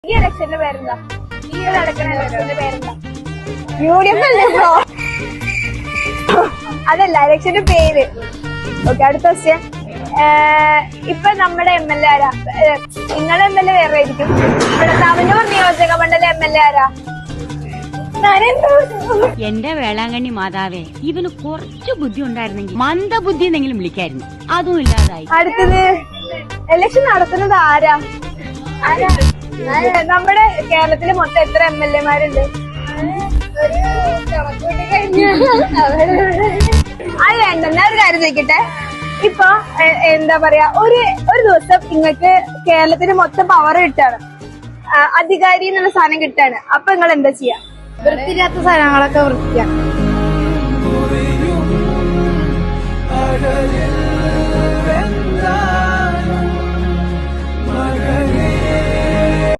ഈ ഇലക്ഷന്റെ പേരെന്താ? ഈ നടക്കുന്ന ഇലക്ഷന്റെ പേരെന്താ? UDF അല്ലേ ബ്രോ? അതല്ല ഇലക്ഷന്റെ പേര്. ഓക്കെ, അടുത്ത ക്വസ്റ്റ്യൻ. ഇപ്പൊ നമ്മുടെ MLA ആരാ? നിങ്ങളുടെ MLA വേറെ ആയിരിക്കും. ഇവിടെ തവനൂർ നിയോജക മണ്ഡലം MLA ആരാ? എന്റെ വേളാങ്കണ്ണി മാതാവേ, ഇവന് കുറച്ചു ബുദ്ധി ഉണ്ടായിരുന്നെങ്കിൽ മന്ദബുദ്ധി എന്നെങ്കിലും വിളിക്കായിരുന്നു. അതും ഇല്ലാതായി. അടുത്തത് ഇലക്ഷൻ നടത്തുന്നത് ആരാ? നമ്മുടെ കേരളത്തില് മൊത്തം എത്ര MLA മാരുണ്ട്? അത് വേണ്ട, ഞാൻ ഒരു കാര്യം ചോദിക്കട്ടെ. ഇപ്പൊ എന്താ പറയാ, ഒരു ദിവസം നിങ്ങൾക്ക് കേരളത്തിന് മൊത്തം പവർ കിട്ടാണ്, അധികാരി എന്നുള്ള സാധനം കിട്ടാണ്. അപ്പൊ നിങ്ങൾ എന്താ ചെയ്യാ? വൃത്തിയില്ലാത്ത സാധനങ്ങളൊക്കെ വൃത്തിയാക്കും.